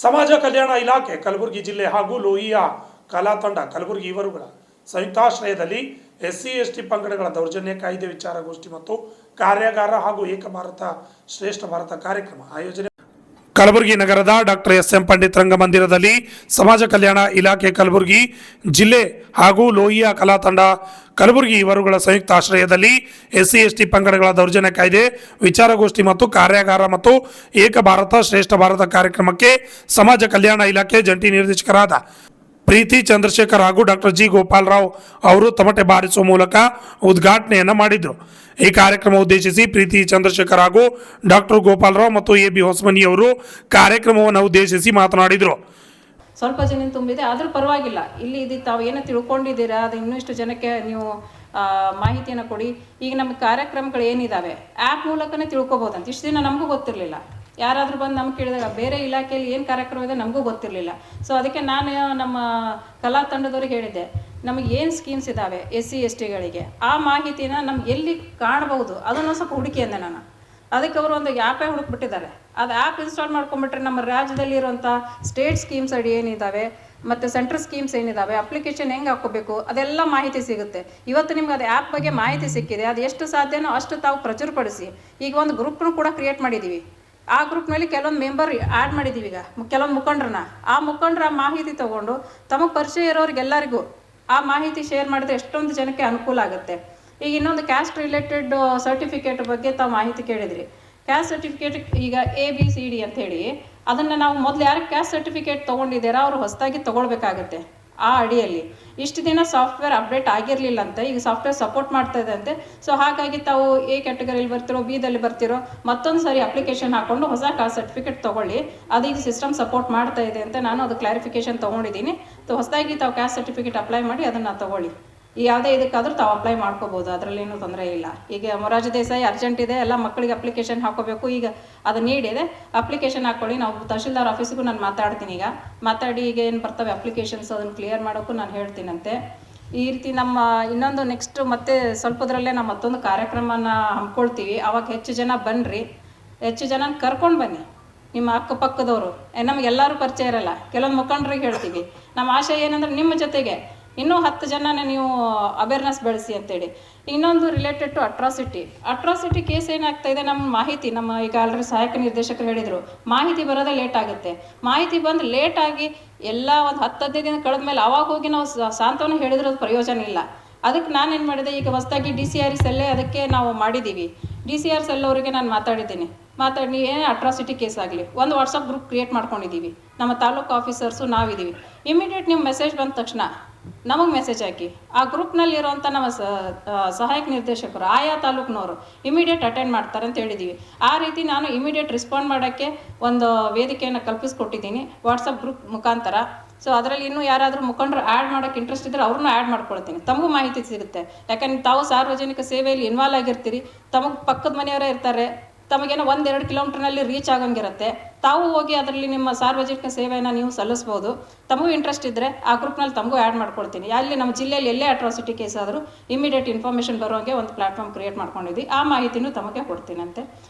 ಸಮಾಜ ಕಲ್ಯಾಣ ಇಲಾಖೆ ಕಲಬುರಗಿ ಜಿಲ್ಲೆ ಹಾಗೂ ಲೋಹಿಯ ಕಲಾ ತಂಡ ಕಲಬುರಗಿ ಇವರುಗಳ ಸಂಯುಕ್ತಾಶ್ರಯದಲ್ಲಿ ಎಸ್ಸಿ ಎಸ್ಟಿ ಪಂಗಡಗಳ ದೌರ್ಜನ್ಯ ಕಾಯ್ದೆ ವಿಚಾರಗೋಷ್ಠಿ ಮತ್ತು ಕಾರ್ಯಾಗಾರ ಹಾಗೂ ಏಕ ಭಾರತ ಶ್ರೇಷ್ಠ ಭಾರತ ಕಾರ್ಯಕ್ರಮ ಆಯೋಜನೆ. ಕಲಬುರಗಿ ನಗರದ ಡಾಕ್ಟರ್ ಎಸ್.ಎಂ. ಪಂಡಿತ್ ರಂಗಮಂದಿರದಲ್ಲಿ ಸಮಾಜ ಕಲ್ಯಾಣ ಇಲಾಖೆ ಕಲಬುರಗಿ ಜಿಲ್ಲೆ ಹಾಗೂ ಲೋಹಿಯ ಕಲಾ ತಂಡ ಕಲಬುರಗಿ ಇವರುಗಳ ಸಂಯುಕ್ತ ಆಶ್ರಯದಲ್ಲಿ ಎಸ್ಸಿ ಎಸ್ಟಿ ಪಂಗಡಗಳ ದೌರ್ಜನ್ಯ ಕಾಯ್ದೆ ವಿಚಾರಗೋಷ್ಠಿ ಮತ್ತು ಕಾರ್ಯಾಗಾರ ಮತ್ತು ಏಕ ಭಾರತ ಶ್ರೇಷ್ಠ ಭಾರತ ಕಾರ್ಯಕ್ರಮಕ್ಕೆ ಸಮಾಜ ಕಲ್ಯಾಣ ಇಲಾಖೆ ಜಂಟಿ ನಿರ್ದೇಶಕರಾದ ಪ್ರೀತಿ ಚಂದ್ರಶೇಖರ್ ಹಾಗೂ ಡಾಕ್ಟರ್ ಜಿ ಗೋಪಾಲರಾವ್ ಅವರು ತಮಟೆ ಬಾರಿಸುವ ಮೂಲಕ ಉದ್ಘಾಟನೆಯನ್ನು ಮಾಡಿದರು. ಈ ಕಾರ್ಯಕ್ರಮ ಉದ್ದೇಶಿಸಿ ಪ್ರೀತಿ ಚಂದ್ರಶೇಖರ್ ಹಾಗೂ ಡಾಕ್ಟರ್ ಗೋಪಾಲರಾವ್ ಮತ್ತು ಎ.ಬಿ. ಹೊಸಮನಿ ಅವರು ಕಾರ್ಯಕ್ರಮವನ್ನು ಉದ್ದೇಶಿಸಿ ಮಾತನಾಡಿದರು. ಸ್ವಲ್ಪ ಜನ ತುಂಬಿದೆ, ಆದರೂ ಪರವಾಗಿಲ್ಲ. ಇಲ್ಲಿ ಇದು ತಾವು ಏನೋ ತಿಳ್ಕೊಂಡಿದ್ದೀರಾ, ಅದು ಇನ್ನಷ್ಟು ಜನಕ್ಕೆ ನೀವು ಮಾಹಿತಿಯನ್ನು ಕೊಡಿ. ಈಗ ನಮ್ಮ ಕಾರ್ಯಕ್ರಮಗಳು ಏನಿದ್ದಾವೆ ಆ್ಯಪ್ ಮೂಲಕನೇ ತಿಳ್ಕೊಬೋದಂತ. ಇಷ್ಟು ದಿನ ನಮಗೂ ಗೊತ್ತಿರಲಿಲ್ಲ. ಯಾರಾದರೂ ಬಂದು ನಮ್ಗೆ ಕೇಳಿದಾಗ ಬೇರೆ ಇಲಾಖೆಯಲ್ಲಿ ಏನು ಕಾರ್ಯಕ್ರಮ ಇದೆ ನಮಗೂ ಗೊತ್ತಿರಲಿಲ್ಲ. ಸೊ ಅದಕ್ಕೆ ನಾನು ನಮ್ಮ ಕಲಾ ತಂಡದವ್ರಿಗೆ ಹೇಳಿದ್ದೆ, ನಮಗೆ ಏನು ಸ್ಕೀಮ್ಸ್ ಇದ್ದಾವೆ ಎಸ್ಸಿ ಎಸ್ ಟಿಗಳಿಗೆ ಆ ಮಾಹಿತಿನ ನಮ್ಗೆ ಎಲ್ಲಿ ಕಾಣಬಹುದು ಅದನ್ನು ಸ್ವಲ್ಪ ಹುಡುಕಿ ಅಂದೆ ನಾನು. ಅದಕ್ಕೆ ಅವರು ಒಂದು ಆ್ಯಪೇ ಹುಡುಕ್ಬಿಟ್ಟಿದ್ದಾರೆ. ಅದು ಆ್ಯಪ್ ಇನ್ಸ್ಟಾಲ್ ಮಾಡ್ಕೊಂಡ್ಬಿಟ್ರೆ ನಮ್ಮ ರಾಜ್ಯದಲ್ಲಿ ಇರುವಂಥ ಸ್ಟೇಟ್ ಸ್ಕೀಮ್ಸ್ ಅಡಿ ಏನಿದ್ದಾವೆ ಮತ್ತು ಸೆಂಟ್ರಲ್ ಸ್ಕೀಮ್ಸ್ ಏನಿದ್ದಾವೆ, ಅಪ್ಲಿಕೇಶನ್ ಹೆಂಗೆ ಹಾಕ್ಕೋಬೇಕು ಅದೆಲ್ಲ ಮಾಹಿತಿ ಸಿಗುತ್ತೆ. ಇವತ್ತು ನಿಮ್ಗೆ ಅದು ಆ್ಯಪ್ ಬಗ್ಗೆ ಮಾಹಿತಿ ಸಿಕ್ಕಿದೆ, ಅದು ಎಷ್ಟು ಸಾಧ್ಯನೋ ಅಷ್ಟು ತಾವು ಪ್ರಚುರಪಡಿಸಿ. ಈಗ ಒಂದು ಗ್ರೂಪ್ನು ಕೂಡ ಕ್ರಿಯೇಟ್ ಮಾಡಿದ್ದೀವಿ. ಆ ಗ್ರೂಪ್ನಲ್ಲಿ ಕೆಲವೊಂದು ಮೆಂಬರ್ ಆ್ಯಡ್ ಮಾಡಿದ್ದೀವಿ. ಈಗ ಕೆಲವೊಂದು ಮುಖಂಡ್ರನ್ನ ಆ ಮಾಹಿತಿ ತೊಗೊಂಡು ತಮಗೆ ಪರಿಚಯ ಇರೋರಿಗೆಲ್ಲರಿಗೂ ಆ ಮಾಹಿತಿ ಶೇರ್ ಮಾಡಿದ್ರೆ ಎಷ್ಟೊಂದು ಜನಕ್ಕೆ ಅನುಕೂಲ ಆಗುತ್ತೆ. ಈಗ ಇನ್ನೊಂದು ಕ್ಯಾಸ್ಟ್ ರಿಲೇಟೆಡ್ ಸರ್ಟಿಫಿಕೇಟ್ ಬಗ್ಗೆ ತಾವು ಮಾಹಿತಿ ಕೇಳಿದ್ರಿ. ಕ್ಯಾಸ್ಟ್ ಸರ್ಟಿಫಿಕೇಟ್ ಈಗ ABCD ಅಂತ ಹೇಳಿ ಅದನ್ನು ನಾವು ಮೊದಲು ಯಾರಿಗೆ ಕ್ಯಾಸ್ಟ್ ಸರ್ಟಿಫಿಕೇಟ್ ತೊಗೊಂಡಿದ್ದೀರಾ ಅವರು ಹೊಸದಾಗಿ ತೊಗೊಳ್ಬೇಕಾಗತ್ತೆ. ಆ ಅಡಿಯಲ್ಲಿ ಇಷ್ಟು ದಿನ ಸಾಫ್ಟ್ವೇರ್ ಅಪ್ಡೇಟ್ ಆಗಿರಲಿಲ್ಲ ಅಂತ, ಈಗ ಸಾಫ್ಟ್ವೇರ್ ಸಪೋರ್ಟ್ ಮಾಡ್ತಾ ಇದೆ ಅಂತೆ. ಸೊ ಹಾಗಾಗಿ ತಾವು A ಕ್ಯಾಟಗರಿಯಲ್ಲಿ ಬರ್ತಿರೋ, Bದಲ್ಲಿ ಬರ್ತಿರೋ ಮತ್ತೊಂದು ಸಾರಿ ಅಪ್ಲಿಕೇಶನ್ ಹಾಕ್ಕೊಂಡು ಹೊಸ ಕಾಸ್ಟ್ ಸರ್ಟಿಫಿಕೇಟ್ ತೊಗೊಳ್ಳಿ. ಅದು ಈಗ ಸಿಸ್ಟಮ್ ಸಪೋರ್ಟ್ ಮಾಡ್ತಾ ಇದೆ ಅಂತ ನಾನು ಅದು ಕ್ಲಾರಿಫಿಕೇಶನ್ ತೊಗೊಂಡಿದ್ದೀನಿ. ಹೊಸದಾಗಿ ತಾವು ಕ್ಯಾಸ್ಟ್ ಸರ್ಟಿಫಿಕೇಟ್ ಅಪ್ಲೈ ಮಾಡಿ ಅದನ್ನು ತೊಗೊಳ್ಳಿ. ಯಾವುದೇ ಇದಕ್ಕಾದರೂ ತಾವು ಅಪ್ಲೈ ಮಾಡ್ಕೋಬೋದು, ಅದರಲ್ಲೇನೂ ತೊಂದರೆ ಇಲ್ಲ. ಈಗ ಮೊರಾರ್ಜಿ ದೇಸಾಯಿ ಅರ್ಜೆಂಟ್ ಇದೆ, ಎಲ್ಲ ಮಕ್ಕಳಿಗೆ ಅಪ್ಲಿಕೇಶನ್ ಹಾಕೋಬೇಕು. ಈಗ ಅದು ನೀಡಿದೆ, ಅಪ್ಲಿಕೇಶನ್ ಹಾಕ್ಕೊಳ್ಳಿ. ನಾವು ತಹಶೀಲ್ದಾರ್ ಆಫೀಸಿಗೂ ನಾನು ಮಾತಾಡ್ತೀನಿ. ಈಗ ಮಾತಾಡಿ ಈಗ ಏನು ಬರ್ತವೆ ಅಪ್ಲಿಕೇಶನ್ಸ್ ಅದನ್ನು ಕ್ಲಿಯರ್ ಮಾಡೋಕ್ಕೂ ನಾನು ಹೇಳ್ತೀನಂತೆ. ಈ ರೀತಿ ನಮ್ಮ ಇನ್ನೊಂದು ನೆಕ್ಸ್ಟ್ ಮತ್ತೆ ಸ್ವಲ್ಪದ್ರಲ್ಲೇ ನಾವು ಮತ್ತೊಂದು ಕಾರ್ಯಕ್ರಮನ ಹಮ್ಮಿಕೊಳ್ತೀವಿ. ಅವಾಗ ಹೆಚ್ಚು ಜನ ಬನ್ನಿರಿ, ಹೆಚ್ಚು ಜನ ಕರ್ಕೊಂಡು ಬನ್ನಿ. ನಿಮ್ಮ ಅಕ್ಕಪಕ್ಕದವರು ನಮಗೆಲ್ಲರೂ ಪರಿಚಯ ಇರಲ್ಲ, ಕೆಲವೊಂದು ಮುಖಂಡರಿಗೆ ಹೇಳ್ತೀವಿ. ನಮ್ಮ ಆಶಯ ಏನಂದ್ರೆ ನಿಮ್ಮ ಜೊತೆಗೆ ಇನ್ನೂ 10 ಜನನ ನೀವು ಅವೇರ್ನೆಸ್ ಬೆಳೆಸಿ ಅಂತೇಳಿ. ಇನ್ನೊಂದು ರಿಲೇಟೆಡ್ ಟು ಅಟ್ರಾಸಿಟಿ ಕೇಸ್ ಏನಾಗ್ತಾ ಇದೆ, ನಮ್ಮ ಮಾಹಿತಿ ಈಗ ಆಲ್ರೆಡಿ ಸಹಾಯಕ ನಿರ್ದೇಶಕರು ಹೇಳಿದರು, ಮಾಹಿತಿ ಬರೋದೇ ಲೇಟ್ ಆಗುತ್ತೆ. ಮಾಹಿತಿ ಬಂದು ಲೇಟಾಗಿ ಎಲ್ಲ ಒಂದು 10-15 ದಿನ ಕಳೆದ ಮೇಲೆ ಅವಾಗ ಹೋಗಿ ನಾವು ಸಾಂತ್ವನ ಹೇಳಿದ್ರೆ ಅದು ಪ್ರಯೋಜನ ಇಲ್ಲ. ಅದಕ್ಕೆ ನಾನೇನು ಮಾಡಿದೆ, ಈಗ ಹೊಸದಾಗಿ DCR ಸೆಲ್ಲೇ ಅದಕ್ಕೆ ನಾವು ಮಾಡಿದ್ದೀವಿ. DCR ಸೆಲ್ ಅವರಿಗೆ ನಾನು ಮಾತಾಡಿ ಏನೇ ಅಟ್ರಾಸಿಟಿ ಕೇಸ್ ಆಗಲಿ ಒಂದು ವಾಟ್ಸಪ್ ಗ್ರೂಪ್ ಕ್ರಿಯೇಟ್ ಮಾಡ್ಕೊಂಡಿದ್ದೀವಿ. ನಮ್ಮ ತಾಲೂಕು ಆಫೀಸರ್ಸು ನಾವಿದ್ದೀವಿ. ಇಮಿಡಿಯೇಟ್ ನಿಮ್ಮ ಮೆಸೇಜ್ ಬಂದ ತಕ್ಷಣ ನಮಗೆ ಮೆಸೇಜ್ ಹಾಕಿ. ಆ ಗ್ರೂಪ್ನಲ್ಲಿರೋಂಥ ನಮ್ಮ ಸಹಾಯಕ ನಿರ್ದೇಶಕರು ಆಯಾ ತಾಲೂಕಿನವರು ಇಮಿಡಿಯೇಟ್ ಅಟೆಂಡ್ ಮಾಡ್ತಾರೆ ಅಂತ ಹೇಳಿದ್ದೀವಿ. ಆ ರೀತಿ ನಾನು ಇಮಿಡಿಯೇಟ್ ರೆಸ್ಪಾಂಡ್ ಮಾಡೋಕ್ಕೆ ಒಂದು ವೇದಿಕೆಯನ್ನು ಕಲ್ಪಿಸ್ಕೊಟ್ಟಿದ್ದೀನಿ ವಾಟ್ಸಪ್ ಗ್ರೂಪ್ ಮುಖಾಂತರ. ಸೊ ಅದರಲ್ಲಿ ಇನ್ನೂ ಯಾರಾದರೂ ಮುಖಂಡರು ಆ್ಯಡ್ ಮಾಡೋಕ್ಕೆ ಇಂಟ್ರೆಸ್ಟ್ ಇದ್ದರೆ ಅವ್ರನ್ನೂ ಆ್ಯಡ್ ಮಾಡ್ಕೊಳ್ತೀನಿ. ತಮಗೂ ಮಾಹಿತಿ ಸಿಗುತ್ತೆ. ಯಾಕಂದ್ರೆ ತಾವು ಸಾರ್ವಜನಿಕ ಸೇವೆಯಲ್ಲಿ ಇನ್ವಾಲ್ವ್ ಆಗಿರ್ತೀರಿ. ತಮಗೆ ಪಕ್ಕದ ಮನೆಯವರೇ ಇರ್ತಾರೆ, ತಮಗೇನೋ 1-2 ಕಿಲೋಮೀಟ್ರ್ನಲ್ಲಿ ರೀಚ್ ಆಗೋಂಗಿರುತ್ತೆ. ತಾವು ಹೋಗಿ ಅದರಲ್ಲಿ ನಿಮ್ಮ ಸಾರ್ವಜನಿಕ ಸೇವೆಯನ್ನು ನೀವು ಸಲ್ಲಿಸ್ಬೋದು. ತಮಗೂ ಇಂಟ್ರೆಸ್ಟ್ ಇದ್ದರೆ ಆ ಗ್ರೂಪ್ನಲ್ಲಿ ತಮಗೂ ಆ್ಯಡ್ ಮಾಡ್ಕೊಳ್ತೀನಿ. ಅಲ್ಲಿ ನಮ್ಮ ಜಿಲ್ಲೆಯಲ್ಲಿ ಎಲ್ಲೇ ಅಟ್ರಾಸಿಟಿ ಕೇಸ್ ಆದರೂ ಇಮಿಡಿಯೇಟ್ ಇನ್ಫಾರ್ಮೇಷನ್ ಬರೋಂಗೆ ಒಂದು ಪ್ಲ್ಯಾಟ್ಫಾರ್ಮ್ ಕ್ರಿಯೇಟ್ ಮಾಡ್ಕೊಂಡಿದ್ವಿ. ಆ ಮಾಹಿತಿನೂ ತಮಗೆ ಕೊಡ್ತೀನಂತೆ.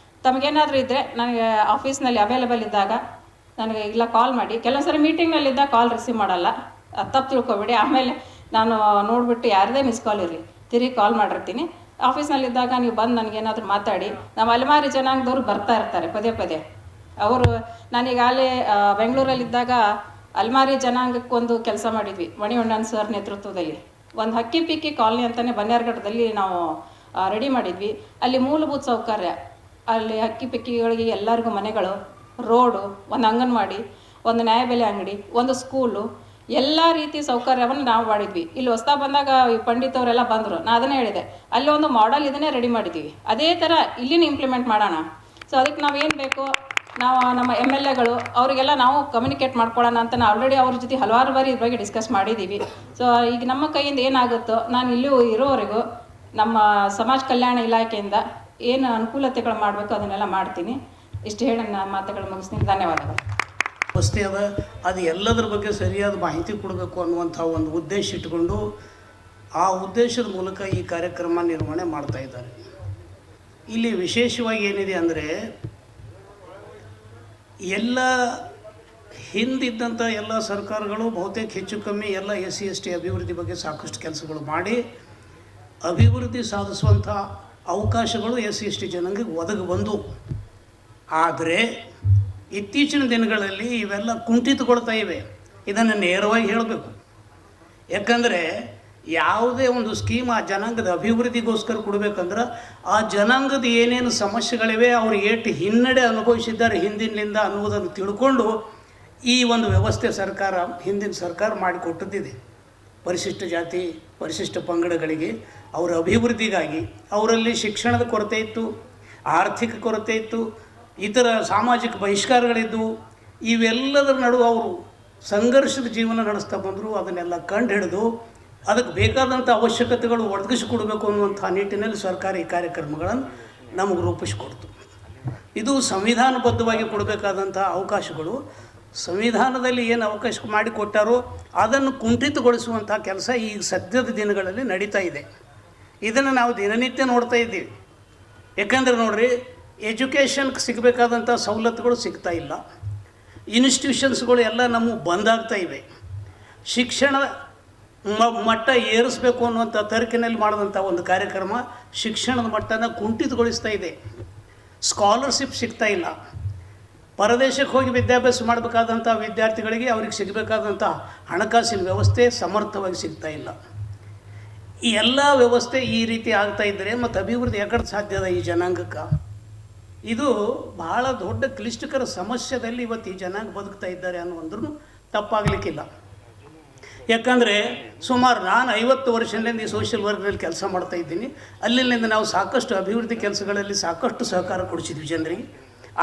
ತಮಗೇನಾದರೂ ಇದ್ದರೆ ನನಗೆ ಆಫೀಸ್ನಲ್ಲಿ ಅವೈಲೇಬಲ್ ಇದ್ದಾಗ ನನಗೆ ಇಲ್ಲ ಕಾಲ್ ಮಾಡಿ. ಕೆಲವೊಂದು ಸರಿ ಮೀಟಿಂಗ್ನಲ್ಲಿದ್ದಾಗ ಕಾಲ್ ರಿಸೀವ್ ಮಾಡಲ್ಲ, ತಪ್ಪು ತಿಳ್ಕೊಬೇಡಿ. ಆಮೇಲೆ ನಾನು ನೋಡಿಬಿಟ್ಟು ಯಾರದೇ ಮಿಸ್ ಕಾಲ್ ಇರಲಿ ತಿರುಗಿ ಕಾಲ್ ಮಾಡಿರ್ತೀನಿ. ಆಫೀಸ್ನಲ್ಲಿದ್ದಾಗ ನೀವು ಬಂದು ನನಗೇನಾದರೂ ಮಾತಾಡಿ. ನಮ್ಮ ಅಲೆಮಾರಿ ಜನಾಂಗದವ್ರು ಬರ್ತಾ ಇರ್ತಾರೆ ಪದೇ. ಅವರು ನಾನೀಗಾಗಲೇ ಬೆಂಗಳೂರಲ್ಲಿದ್ದಾಗ ಅಲೆಮಾರಿ ಜನಾಂಗಕ್ಕೊಂದು ಕೆಲಸ ಮಾಡಿದ್ವಿ ಮಣಿವಣ್ಣನ್ ಸರ್ ನೇತೃತ್ವದಲ್ಲಿ. ಒಂದು ಹಕ್ಕಿ ಪಿಕ್ಕಿ ಕಾಲನಿ ಅಂತಲೇ ಬನ್ನೇರ್ಘಟ್ಟದಲ್ಲಿ ನಾವು ರೆಡಿ ಮಾಡಿದ್ವಿ. ಅಲ್ಲಿ ಮೂಲಭೂತ ಸೌಕರ್ಯ, ಅಲ್ಲಿ ಹಕ್ಕಿ ಪಿಕ್ಕಿಗಳಿಗೆ ಎಲ್ಲರಿಗೂ ಮನೆಗಳು, ರೋಡು, ಒಂದು ಅಂಗನವಾಡಿ, ಒಂದು ನ್ಯಾಯಬೆಲೆ ಅಂಗಡಿ, ಒಂದು ಸ್ಕೂಲು, ಎಲ್ಲ ರೀತಿ ಸೌಕರ್ಯವನ್ನು ನಾವು ಮಾಡಿದ್ವಿ. ಇಲ್ಲಿ ಹೊಸ್ತಾ ಬಂದಾಗ ಈ ಪಂಡಿತ್ ಅವರೆಲ್ಲ ಬಂದರು. ನಾನು ಅದನ್ನೇ ಹೇಳಿದೆ, ಅಲ್ಲಿ ಒಂದು ಮಾಡೆಲ್ ಇದನ್ನೇ ರೆಡಿ ಮಾಡಿದ್ದೀವಿ, ಅದೇ ಥರ ಇಲ್ಲಿನ ಇಂಪ್ಲಿಮೆಂಟ್ ಮಾಡೋಣ. ಸೊ ಅದಕ್ಕೆ ನಾವೇನು ಬೇಕು, ನಾವು ನಮ್ಮ MLAಗಳು ಅವರಿಗೆಲ್ಲ ನಾವು ಕಮ್ಯುನಿಕೇಟ್ ಮಾಡ್ಕೊಳ್ಳೋಣ ಅಂತ ನಾವು ಆಲ್ರೆಡಿ ಅವ್ರ ಜೊತೆ ಹಲವಾರು ಬಾರಿ ಇದ್ರ ಬಗ್ಗೆ ಡಿಸ್ಕಸ್ ಮಾಡಿದ್ದೀವಿ. ಸೊ ಈಗ ನಮ್ಮ ಕೈಯಿಂದ ಏನಾಗುತ್ತೋ ನಾನು ಇಲ್ಲಿ ಇರೋವರೆಗೂ ನಮ್ಮ ಸಮಾಜ ಕಲ್ಯಾಣ ಇಲಾಖೆಯಿಂದ ಏನು ಅನುಕೂಲತೆಗಳು ಮಾಡಬೇಕು ಅದನ್ನೆಲ್ಲ ಮಾಡ್ತೀನಿ. ಇಷ್ಟು ಹೇಳಿ ನನ್ನ ಮಾತುಗಳು ಮುಗಿಸ್ತೀನಿ. ಧನ್ಯವಾದಗಳು. ವಸ್ತಿ ಅದ, ಅದು ಎಲ್ಲದರ ಬಗ್ಗೆ ಸರಿಯಾದ ಮಾಹಿತಿ ಕೊಡಬೇಕು ಅನ್ನುವಂಥ ಒಂದು ಉದ್ದೇಶ ಇಟ್ಟುಕೊಂಡು ಆ ಉದ್ದೇಶದ ಮೂಲಕ ಈ ಕಾರ್ಯಕ್ರಮ ನಿರ್ವಹಣೆ ಮಾಡ್ತಾ ಇದ್ದಾರೆ. ಇಲ್ಲಿ ವಿಶೇಷವಾಗಿ ಏನಿದೆ ಅಂದರೆ ಎಲ್ಲ ಹಿಂದಿದ್ದಂಥ ಎಲ್ಲ ಸರ್ಕಾರಗಳು ಬಹುತೇಕ ಹೆಚ್ಚು ಕಮ್ಮಿ ಎಲ್ಲ SC ST ಅಭಿವೃದ್ಧಿ ಬಗ್ಗೆ ಸಾಕಷ್ಟು ಕೆಲಸಗಳು ಮಾಡಿ ಅಭಿವೃದ್ಧಿ ಸಾಧಿಸುವಂಥ ಅವಕಾಶಗಳು SC ST ಜನಾಂಗಕ್ಕೆ ಒದಗಿ ಬಂದು, ಆದರೆ ಇತ್ತೀಚಿನ ದಿನಗಳಲ್ಲಿ ಇವೆಲ್ಲ ಕುಂಠಿತಗೊಳ್ತಾ ಇವೆ. ಇದನ್ನು ನೇರವಾಗಿ ಹೇಳಬೇಕು. ಯಾಕಂದರೆ ಯಾವುದೇ ಒಂದು ಸ್ಕೀಮ್ ಆ ಜನಾಂಗದ ಅಭಿವೃದ್ಧಿಗೋಸ್ಕರ ಕೊಡಬೇಕಂದ್ರೆ ಆ ಜನಾಂಗದ ಏನೇನು ಸಮಸ್ಯೆಗಳಿವೆ, ಅವರು ಎಷ್ಟು ಹಿನ್ನಡೆ ಅನುಭವಿಸಿದ್ದಾರೆ ಹಿಂದಿನಿಂದ ಅನ್ನುವುದನ್ನು ತಿಳ್ಕೊಂಡು ಈ ಒಂದು ವ್ಯವಸ್ಥೆ ಹಿಂದಿನ ಸರ್ಕಾರ ಮಾಡಿಕೊಟ್ಟದ್ದಿದೆ. ಪರಿಶಿಷ್ಟ ಜಾತಿ ಪರಿಶಿಷ್ಟ ಪಂಗಡಗಳಿಗೆ ಅವರ ಅಭಿವೃದ್ಧಿಗಾಗಿ ಅವರಲ್ಲಿ ಶಿಕ್ಷಣದ ಕೊರತೆ ಇತ್ತು, ಆರ್ಥಿಕ ಕೊರತೆ ಇತ್ತು, ಇತರ ಸಾಮಾಜಿಕ ಬಹಿಷ್ಕಾರಗಳಿದ್ದವು. ಇವೆಲ್ಲದರ ನಡುವೆ ಅವರು ಸಂಘರ್ಷದ ಜೀವನ ನಡೆಸ್ತಾ ಬಂದರು. ಅದನ್ನೆಲ್ಲ ಕಂಡು ಹಿಡಿದು ಅದಕ್ಕೆ ಬೇಕಾದಂಥ ಅವಶ್ಯಕತೆಗಳು ಒದಗಿಸಿಕೊಡಬೇಕು ಅನ್ನುವಂಥ ನಿಟ್ಟಿನಲ್ಲಿ ಸರ್ಕಾರ ಈ ಕಾರ್ಯಕ್ರಮಗಳನ್ನು ನಮಗೆ ರೂಪಿಸಿಕೊಡ್ತು. ಇದು ಸಂವಿಧಾನಬದ್ಧವಾಗಿ ಕೊಡಬೇಕಾದಂಥ ಅವಕಾಶಗಳು. ಸಂವಿಧಾನದಲ್ಲಿ ಏನು ಅವಕಾಶ ಮಾಡಿಕೊಟ್ಟಾರೋ ಅದನ್ನು ಕುಂಠಿತಗೊಳಿಸುವಂಥ ಕೆಲಸ ಈ ಸದ್ಯದ ದಿನಗಳಲ್ಲಿ ನಡೀತಾ ಇದೆ. ಇದನ್ನು ನಾವು ದಿನನಿತ್ಯ ನೋಡ್ತಾ ಇದ್ದೀವಿ. ಯಾಕಂದರೆ ನೋಡ್ರಿ, ಎಜುಕೇಷನ್ಗೆ ಸಿಗಬೇಕಾದಂಥ ಸವಲತ್ತುಗಳು ಸಿಗ್ತಾ ಇಲ್ಲ. ಇನ್ಸ್ಟಿಟ್ಯೂಷನ್ಸ್ಗಳು ಎಲ್ಲ ನಮ್ಮ ಬಂದಾಗ್ತಾ ಇವೆ. ಶಿಕ್ಷಣ ಮಟ್ಟ ಏರಿಸಬೇಕು ಅನ್ನುವಂಥ ತರ್ಕಿನಲ್ಲಿ ಮಾಡಿದಂಥ ಒಂದು ಕಾರ್ಯಕ್ರಮ ಶಿಕ್ಷಣದ ಮಟ್ಟನ ಕುಂಠಿತಗೊಳಿಸ್ತಾ ಇದೆ. ಸ್ಕಾಲರ್ಶಿಪ್ ಸಿಗ್ತಾ ಇಲ್ಲ. ಪರದೇಶಕ್ಕೆ ಹೋಗಿ ವಿದ್ಯಾಭ್ಯಾಸ ಮಾಡಬೇಕಾದಂಥ ವಿದ್ಯಾರ್ಥಿಗಳಿಗೆ ಅವ್ರಿಗೆ ಸಿಗಬೇಕಾದಂಥ ಹಣಕಾಸಿನ ವ್ಯವಸ್ಥೆ ಸಮರ್ಥವಾಗಿ ಸಿಗ್ತಾ ಇಲ್ಲ. ಈ ಎಲ್ಲ ವ್ಯವಸ್ಥೆ ಈ ರೀತಿ ಆಗ್ತಾ ಇದ್ದರೆ ಮತ್ತು ಅಭಿವೃದ್ಧಿ ಯಾಕಡೆ ಸಾಧ್ಯ ಅದ ಈ ಜನಾಂಗಕ್ಕೆ? ಇದು ಬಹಳ ದೊಡ್ಡ ಕ್ಲಿಷ್ಟಕರ ಸಮಸ್ಯೆದಲ್ಲಿ ಇವತ್ತು ಈ ಜನಾಂಗ ಬದುಕ್ತಾ ಇದ್ದಾರೆ ಅನ್ನುವಂದ್ರೂ ತಪ್ಪಾಗಲಿಕ್ಕಿಲ್ಲ. ಯಾಕಂದರೆ ಸುಮಾರು ನಾನು 50 ವರ್ಷದಿಂದ ಈ ಸೋಷಿಯಲ್ ವರ್ಕ್ನಲ್ಲಿ ಕೆಲಸ ಮಾಡ್ತಾ ಇದ್ದೀನಿ. ಅಲ್ಲಿಂದ ನಾವು ಸಾಕಷ್ಟು ಅಭಿವೃದ್ಧಿ ಕೆಲಸಗಳಲ್ಲಿ ಸಾಕಷ್ಟು ಸಹಕಾರ ಕೊಡಿಸಿದ್ವಿ ಜನರಿಗೆ.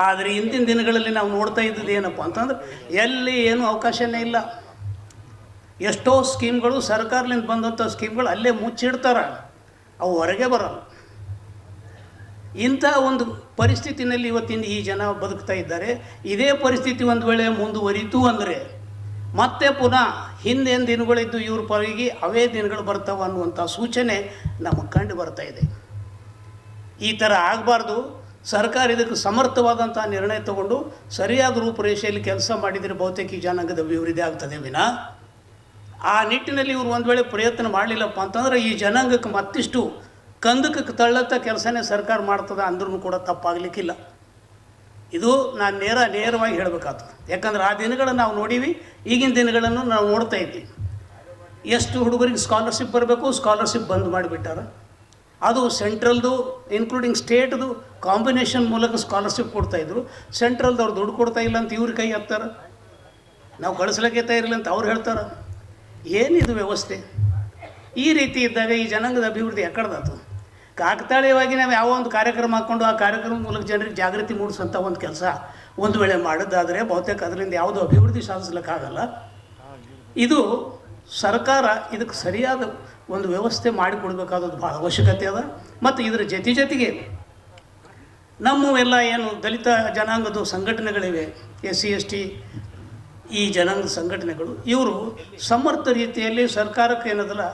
ಆದರೆ ಇಂದಿನ ದಿನಗಳಲ್ಲಿ ನಾವು ನೋಡ್ತಾ ಇದ್ದದ್ದು ಏನಪ್ಪ ಅಂತಂದ್ರೆ ಎಲ್ಲಿ ಏನೂ ಅವಕಾಶನೇ ಇಲ್ಲ. ಎಷ್ಟೋ ಸ್ಕೀಮ್ಗಳು ಸರ್ಕಾರದಿಂದ ಬಂದಂಥ ಸ್ಕೀಮ್ಗಳು ಅಲ್ಲೇ ಮುಚ್ಚಿಡ್ತಾರೆ, ಅವು ಹೊರಗೆ ಬರೋಲ್ಲ. ಇಂಥ ಒಂದು ಪರಿಸ್ಥಿತಿನಲ್ಲಿ ಇವತ್ತಿನ ಈ ಜನ ಬದುಕ್ತಾ ಇದ್ದಾರೆ. ಇದೇ ಪರಿಸ್ಥಿತಿ ಒಂದು ವೇಳೆ ಮುಂದುವರಿತು ಅಂದರೆ ಮತ್ತೆ ಪುನಃ ಹಿಂದೇನು ದಿನಗಳಿದ್ದು ಇವ್ರ ಪರವಾಗಿ ಅವೇ ದಿನಗಳು ಬರ್ತಾವೆ ಅನ್ನುವಂಥ ಸೂಚನೆ ನಮಗೆ ಕಂಡು ಬರ್ತಾ ಇದೆ. ಈ ಥರ ಆಗಬಾರ್ದು. ಸರ್ಕಾರ ಇದಕ್ಕೆ ಸಮರ್ಥವಾದಂಥ ನಿರ್ಣಯ ತಗೊಂಡು ಸರಿಯಾದ ರೂಪುರೇಷೆಯಲ್ಲಿ ಕೆಲಸ ಮಾಡಿದರೆ ಬಹುತೇಕ ಈ ಜನಾಂಗದ ಅಭಿವೃದ್ಧಿ ಆಗ್ತದೆ ವಿನ ಆ ನಿಟ್ಟಿನಲ್ಲಿ ಇವರು ಒಂದು ವೇಳೆ ಪ್ರಯತ್ನ ಮಾಡಲಿಲ್ಲಪ್ಪ ಅಂತಂದ್ರೆ ಈ ಜನಾಂಗಕ್ಕೆ ಮತ್ತಿಷ್ಟು ಕಂದಕಕ್ಕೆ ತಳ್ಳತ್ತ ಕೆಲಸನೇ ಸರ್ಕಾರ ಮಾಡ್ತದೆ ಅಂದ್ರೂ ಕೂಡ ತಪ್ಪಾಗಲಿಕ್ಕಿಲ್ಲ. ಇದು ನಾನು ನೇರವಾಗಿ ಹೇಳಬೇಕಾಗ್ತದೆ. ಯಾಕಂದ್ರೆ ಆ ದಿನಗಳನ್ನು ನಾವು ನೋಡೀವಿ, ಈಗಿನ ದಿನಗಳನ್ನು ನಾವು ನೋಡ್ತಾ ಇದ್ದೀವಿ. ಎಷ್ಟು ಹುಡುಗರಿಗೆ ಸ್ಕಾಲರ್ಶಿಪ್ ಬರಬೇಕು, ಸ್ಕಾಲರ್ಶಿಪ್ ಬಂದ್ ಮಾಡಿಬಿಟ್ಟಾರ. ಅದು ಸೆಂಟ್ರಲ್ದು ಇನ್ಕ್ಲೂಡಿಂಗ್ ಸ್ಟೇಟ್ದು ಕಾಂಬಿನೇಷನ್ ಮೂಲಕ ಸ್ಕಾಲರ್ಶಿಪ್ ಕೊಡ್ತಾಯಿದ್ರು. ಸೆಂಟ್ರಲ್ದವ್ರು ದುಡ್ಡು ಕೊಡ್ತಾ ಇಲ್ಲ ಅಂತ ಇವ್ರ ಕೈ ಹಾಕ್ತಾರೆ, ನಾವು ಕಳಿಸ್ಲಿಕ್ಕೆ ತಯಾರಿಲ್ಲ ಅಂತ ಅವ್ರು ಹೇಳ್ತಾರೆ. ಏನಿದು ವ್ಯವಸ್ಥೆ? ಈ ರೀತಿ ಇದ್ದಾಗ ಈ ಜನಾಂಗದ ಅಭಿವೃದ್ಧಿ ಯಾಕಡ್ದಾತು? ಕಾಕತಾಳೀಯವಾಗಿ ನಾವು ಯಾವ ಒಂದು ಕಾರ್ಯಕ್ರಮ ಹಾಕ್ಕೊಂಡು ಆ ಕಾರ್ಯಕ್ರಮದ ಮೂಲಕ ಜನರಿಗೆ ಜಾಗೃತಿ ಮೂಡಿಸುವಂಥ ಒಂದು ಕೆಲಸ ಒಂದು ವೇಳೆ ಮಾಡೋದಾದರೆ ಬಹುತೇಕ ಅದರಿಂದ ಯಾವುದೋ ಅಭಿವೃದ್ಧಿ ಸಾಧಿಸ್ಲಿಕ್ಕಾಗಲ್ಲ. ಇದು ಸರ್ಕಾರ ಇದಕ್ಕೆ ಸರಿಯಾದ ಒಂದು ವ್ಯವಸ್ಥೆ ಮಾಡಿಕೊಡ್ಬೇಕಾದದ್ದು ಭಾಳ ಅವಶ್ಯಕತೆ ಅದ. ಮತ್ತು ಇದರ ಜೊತೆಗೆ ನಮ್ಮವೆಲ್ಲ ಏನು ದಲಿತ ಜನಾಂಗದ ಸಂಘಟನೆಗಳಿವೆ, SC ST ಈ ಜನಾಂಗದ ಸಂಘಟನೆಗಳು, ಇವರು ಸಮರ್ಥ ರೀತಿಯಲ್ಲಿ ಸರ್ಕಾರಕ್ಕೆ ಏನದಲ್ಲ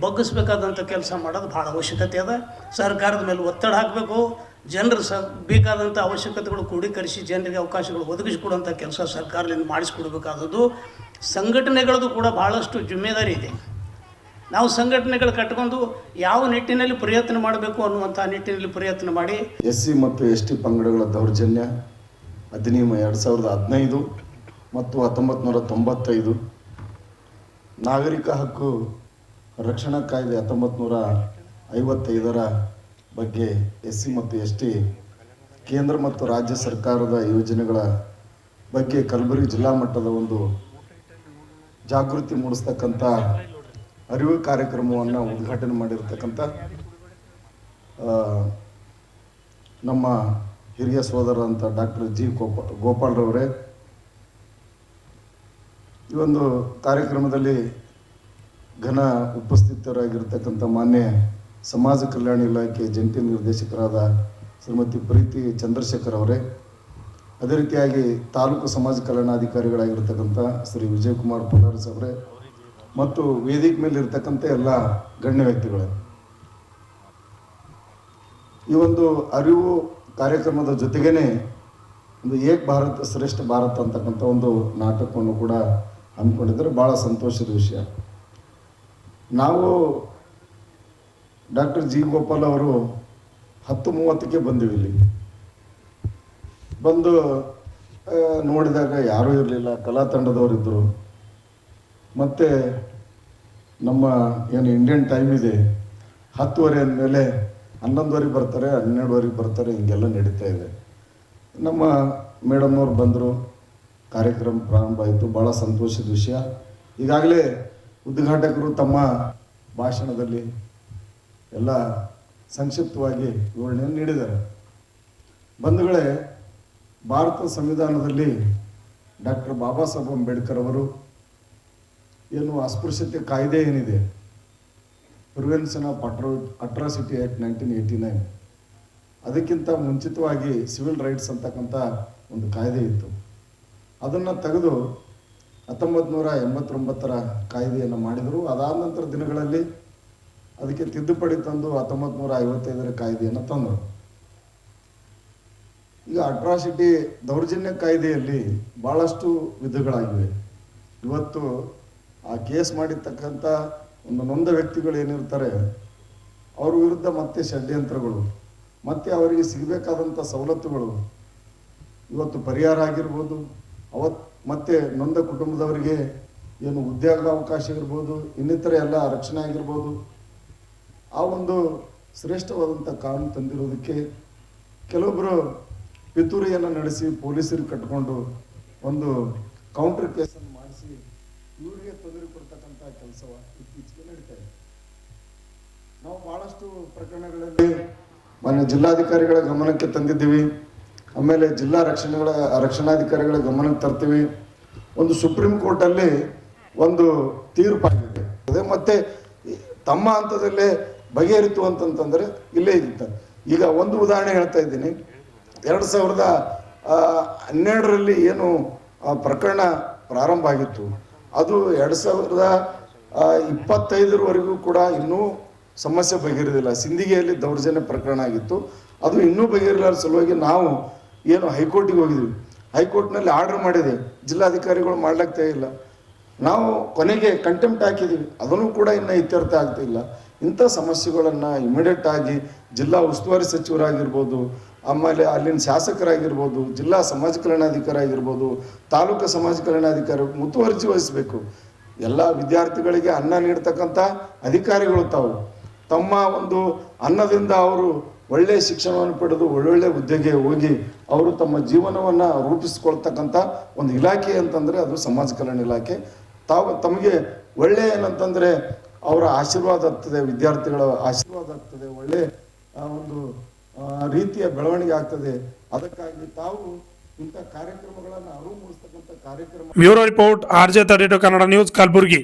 ಬಗ್ಗಿಸ್ಬೇಕಾದಂಥ ಕೆಲಸ ಮಾಡೋದು ಭಾಳ ಅವಶ್ಯಕತೆ ಅದ. ಸರ್ಕಾರದ ಮೇಲೆ ಒತ್ತಡ ಹಾಕಬೇಕು. ಜನರು ಬೇಕಾದಂಥ ಅವಶ್ಯಕತೆಗಳು ಕ್ರೋಢೀಕರಿಸಿ ಜನರಿಗೆ ಅವಕಾಶಗಳು ಒದಗಿಸಿಕೊಡುವಂಥ ಕೆಲಸ ಸರ್ಕಾರದಿಂದ ಮಾಡಿಸ್ಕೊಡ್ಬೇಕಾದದ್ದು. ಸಂಘಟನೆಗಳದ್ದು ಕೂಡ ಭಾಳಷ್ಟು ಜಿಮ್ಮೆದಾರಿ ಇದೆ. ನಾವು ಸಂಘಟನೆಗಳು ಕಟ್ಕೊಂಡು ಯಾವ ನಿಟ್ಟಿನಲ್ಲಿ ಪ್ರಯತ್ನ ಮಾಡಬೇಕು ಅನ್ನುವಂಥ ನಿಟ್ಟಿನಲ್ಲಿ ಪ್ರಯತ್ನ ಮಾಡಿ SC ಮತ್ತು ST ಪಂಗಡಗಳ ದೌರ್ಜನ್ಯ ಅಧಿನಿಯಮ 2015 ಮತ್ತು 1995, ನಾಗರಿಕ ಹಕ್ಕು ರಕ್ಷಣಾ ಕಾಯ್ದೆ 1955ರ ಬಗ್ಗೆ SC ಮತ್ತು ST ಕೇಂದ್ರ ಮತ್ತು ರಾಜ್ಯ ಸರ್ಕಾರದ ಯೋಜನೆಗಳ ಬಗ್ಗೆ ಕಲಬುರಗಿ ಜಿಲ್ಲಾ ಮಟ್ಟದ ಒಂದು ಜಾಗೃತಿ ಮೂಡಿಸ್ತಕ್ಕಂಥ ಅರಿವು ಕಾರ್ಯಕ್ರಮವನ್ನು ಉದ್ಘಾಟನೆ ಮಾಡಿರ್ತಕ್ಕಂಥ ನಮ್ಮ ಹಿರಿಯ ಸೋದರಂತ ಡಾಕ್ಟರ್ G. ಗೋಪಾಲ್ರವರೇ, ಈ ಒಂದು ಕಾರ್ಯಕ್ರಮದಲ್ಲಿ ಘನ ಉಪಸ್ಥಿತರಾಗಿರ್ತಕ್ಕಂಥ ಮಾನ್ಯ ಸಮಾಜ ಕಲ್ಯಾಣ ಇಲಾಖೆ ಜಂಟಿ ನಿರ್ದೇಶಕರಾದ ಶ್ರೀಮತಿ ಪ್ರೀತಿ ಚಂದ್ರಶೇಖರ್ ಅವರೇ, ಅದೇ ರೀತಿಯಾಗಿ ತಾಲೂಕು ಸಮಾಜ ಕಲ್ಯಾಣಾಧಿಕಾರಿಗಳಾಗಿರ್ತಕ್ಕಂಥ ಶ್ರೀ ವಿಜಯಕುಮಾರ್ ಪುನಾರಸ್ ಅವರೇ ಮತ್ತು ವೇದಿಕೆ ಮೇಲೆ ಇರ್ತಕ್ಕಂಥ ಎಲ್ಲ ಗಣ್ಯ ವ್ಯಕ್ತಿಗಳೇ, ಈ ಒಂದು ಅರಿವು ಕಾರ್ಯಕ್ರಮದ ಜೊತೆಗೇನೆ ಒಂದು ಏಕ್ ಭಾರತ್ ಶ್ರೇಷ್ಠ ಭಾರತ್ ಅಂತಕ್ಕಂಥ ಒಂದು ನಾಟಕವನ್ನು ಕೂಡ ಹಮ್ಮಿಕೊಂಡಿದ್ದಾರೆ. ಭಾಳ ಸಂತೋಷದ ವಿಷಯ. ನಾವು ಡಾಕ್ಟರ್ ಜಿ ಗೋಪಾಲ್ ಅವರು 10:30ಕ್ಕೆ ಬಂದಿವಿ. ಇಲ್ಲಿ ಬಂದು ನೋಡಿದಾಗ ಯಾರೂ ಇರಲಿಲ್ಲ, ಕಲಾ ತಂಡದವರಿದ್ದರು. ಮತ್ತು ನಮ್ಮ ಏನು ಇಂಡಿಯನ್ ಟೈಮ್ ಇದೆ 10:30 ಅಂದಮೇಲೆ 11:00 ಬರ್ತಾರೆ, 12:00 ಬರ್ತಾರೆ, ಹಿಂಗೆಲ್ಲ ನಡೀತಾ ಇದೆ. ನಮ್ಮ ಮೇಡಮ್ನವ್ರು ಬಂದರು, ಕಾರ್ಯಕ್ರಮ ಪ್ರಾರಂಭ ಆಯಿತು. ಭಾಳ ಸಂತೋಷದ ವಿಷಯ. ಈಗಾಗಲೇ ಉದ್ಘಾಟಕರು ತಮ್ಮ ಭಾಷಣದಲ್ಲಿ ಎಲ್ಲ ಸಂಕ್ಷಿಪ್ತವಾಗಿ ವಿವರಣೆಯನ್ನು ನೀಡಿದ್ದಾರೆ. ಬಂಧುಗಳೇ, ಭಾರತ ಸಂವಿಧಾನದಲ್ಲಿ ಡಾಕ್ಟರ್ ಬಾಬಾ ಸಾಹೇಬ್ ಅಂಬೇಡ್ಕರ್ ಅವರು ಏನು ಅಸ್ಪೃಶ್ಯತೆ ಕಾಯ್ದೆ ಏನಿದೆ, ಪ್ರಿವೆನ್ಷನ್ ಆಫ್ ಅಟ್ರಾಸಿಟಿ ಆ್ಯಕ್ಟ್ 1989, ಅದಕ್ಕಿಂತ ಮುಂಚಿತವಾಗಿ ಸಿವಿಲ್ ರೈಟ್ಸ್ ಅಂತಕ್ಕಂಥ ಒಂದು ಕಾಯ್ದೆ ಇತ್ತು. ಅದನ್ನು ತೆಗೆದು 1989ರ ಕಾಯ್ದೆಯನ್ನು ಮಾಡಿದರು. ಅದಾದ ನಂತರ ದಿನಗಳಲ್ಲಿ ಅದಕ್ಕೆ ತಿದ್ದುಪಡಿ ತಂದು 1955ರ ಕಾಯ್ದೆಯನ್ನು ತಂದರು. ಈಗ ಅಟ್ರಾಸಿಟಿ ದೌರ್ಜನ್ಯ ಕಾಯ್ದೆಯಲ್ಲಿ ಭಾಳಷ್ಟು ವಿಧಗಳಾಗಿವೆ. ಇವತ್ತು ಆ ಕೇಸ್ ಮಾಡಿರ್ತಕ್ಕಂಥ ಒಂದು ನೊಂದ ವ್ಯಕ್ತಿಗಳು ಏನಿರ್ತಾರೆ ಅವ್ರ ವಿರುದ್ಧ ಮತ್ತೆ ಷಡ್ಯಂತ್ರಗಳು, ಮತ್ತು ಅವರಿಗೆ ಸಿಗಬೇಕಾದಂಥ ಸವಲತ್ತುಗಳು, ಇವತ್ತು ಪರಿಹಾರ ಆಗಿರ್ಬೋದು, ಮತ್ತೆ ನೊಂದ ಕುಟುಂಬದವರಿಗೆ ಏನು ಉದ್ಯೋಗಾವಕಾಶ ಇರ್ಬೋದು, ಇನ್ನಿತರ ಎಲ್ಲ ರಕ್ಷಣೆ ಆಗಿರ್ಬೋದು, ಆ ಒಂದು ಶ್ರೇಷ್ಠವಾದಂಥ ಕಾನೂನು ತಂದಿರೋದಕ್ಕೆ ಕೆಲವೊಬ್ಬರು ಪಿತೂರಿಯನ್ನು ನಡೆಸಿ ಪೊಲೀಸರಿಗೆ ಕಟ್ಟಿಕೊಂಡು ಒಂದು ಕೌಂಟರ್ ಕೇಸನ್ನು ಮಾಡಿಸಿ ಇವರಿಗೆ ತೊಂದರೆ ಕೊಡ್ತಕ್ಕಂಥ ಕೆಲಸವ ಇತ್ತೀಚೆಗೆ ನಡೀತಾ ಇದೆ. ನಾವು ಭಾಳಷ್ಟು ಪ್ರಕರಣಗಳಲ್ಲಿ ಮಾನ್ಯ ಜಿಲ್ಲಾಧಿಕಾರಿಗಳ ಗಮನಕ್ಕೆ ತಂದಿದ್ದೀವಿ. ಆಮೇಲೆ ಜಿಲ್ಲಾ ರಕ್ಷಣಾಧಿಕಾರಿಗಳ ಗಮನಕ್ಕೆ ತರ್ತೀವಿ. ಒಂದು ಸುಪ್ರೀಂ ಕೋರ್ಟಲ್ಲಿ ಒಂದು ತೀರ್ಪಾಗಿದೆ, ಮತ್ತೆ ತಮ್ಮ ಹಂತದಲ್ಲೇ ಬಗೆಹರಿತು ಅಂತಂತಂದರೆ ಇಲ್ಲೇ ಇರುತ್ತೆ. ಈಗ ಒಂದು ಉದಾಹರಣೆ ಹೇಳ್ತಾ ಇದ್ದೀನಿ. 2012ರಲ್ಲಿ ಏನು ಪ್ರಕರಣ ಪ್ರಾರಂಭ ಆಗಿತ್ತು, ಅದು 2025ರವರೆಗೂ ಕೂಡ ಇನ್ನೂ ಸಮಸ್ಯೆ ಬಗೆಹರಿದಿಲ್ಲ. ಸಿಂಧಿಗೆಯಲ್ಲಿ ದೌರ್ಜನ್ಯ ಪ್ರಕರಣ ಆಗಿತ್ತು, ಅದು ಇನ್ನೂ ಬಗೆಹರಿಲಾರ ಸಲುವಾಗಿ ನಾವು ಏನು ಹೈಕೋರ್ಟಿಗೆ ಹೋಗಿದ್ವಿ. ಹೈಕೋರ್ಟ್ನಲ್ಲಿ ಆರ್ಡರ್ ಮಾಡಿದೆ, ಜಿಲ್ಲಾಧಿಕಾರಿಗಳು ಮಾಡ್ಲಿಕ್ಕೆ ಇಲ್ಲ. ನಾವು ಕೊನೆಗೆ ಕಂಟೆಂಪ್ಟ್ ಹಾಕಿದ್ದೀವಿ, ಅದನ್ನು ಕೂಡ ಇನ್ನೂ ಇತ್ಯರ್ಥ ಆಗ್ತಿಲ್ಲ. ಇಂಥ ಸಮಸ್ಯೆಗಳನ್ನು ಇಮಿಡಿಯೇಟ್ ಆಗಿ ಜಿಲ್ಲಾ ಉಸ್ತುವಾರಿ ಸಚಿವರಾಗಿರ್ಬೋದು, ಆಮೇಲೆ ಅಲ್ಲಿನ ಶಾಸಕರಾಗಿರ್ಬೋದು, ಜಿಲ್ಲಾ ಸಮಾಜ ಕಲ್ಯಾಣಾಧಿಕಾರಿ ಆಗಿರ್ಬೋದು, ತಾಲೂಕು ಸಮಾಜ ಕಲ್ಯಾಣಾಧಿಕಾರಿ ಮುತುವರ್ಜಿ ವಹಿಸಬೇಕು. ಎಲ್ಲ ವಿದ್ಯಾರ್ಥಿಗಳಿಗೆ ಅನ್ನ ನೀಡ್ತಕ್ಕಂಥ ಅಧಿಕಾರಿಗಳು ತಾವು ತಮ್ಮ ಒಂದು ಅನ್ನದಿಂದ ಅವರು ಒಳ್ಳೆಯ ಶಿಕ್ಷಣವನ್ನು ಪಡೆದು ಒಳ್ಳೊಳ್ಳೆ ಹುದ್ದೆಗೆ ಹೋಗಿ ಅವರು ತಮ್ಮ ಜೀವನವನ್ನು ರೂಪಿಸ್ಕೊಳ್ತಕ್ಕಂಥ ಒಂದು ಇಲಾಖೆ ಅಂತಂದರೆ ಅದು ಸಮಾಜ ಕಲ್ಯಾಣ ಇಲಾಖೆ. ತಮಗೆ ಒಳ್ಳೆಯ ಏನಂತಂದರೆ ಅವರ ಆಶೀರ್ವಾದ ಆಗ್ತದೆ, ವಿದ್ಯಾರ್ಥಿಗಳ ಆಶೀರ್ವಾದ ಆಗ್ತದೆ, ಒಳ್ಳೆಯ ಒಂದು ರೀತಿಯ ಬೆಳವಣಿಗೆ ಆಗ್ತದೆ. ಅದಕ್ಕಾಗಿ ತಾವು ಇಂಥ ಕಾರ್ಯಕ್ರಮಗಳನ್ನು ಅರಿವು ಮೂಡಿಸ್ತಕ್ಕಂಥ ಕಾರ್ಯಕ್ರಮ. Bureau report RJ32 Kannada news, Kalaburagi.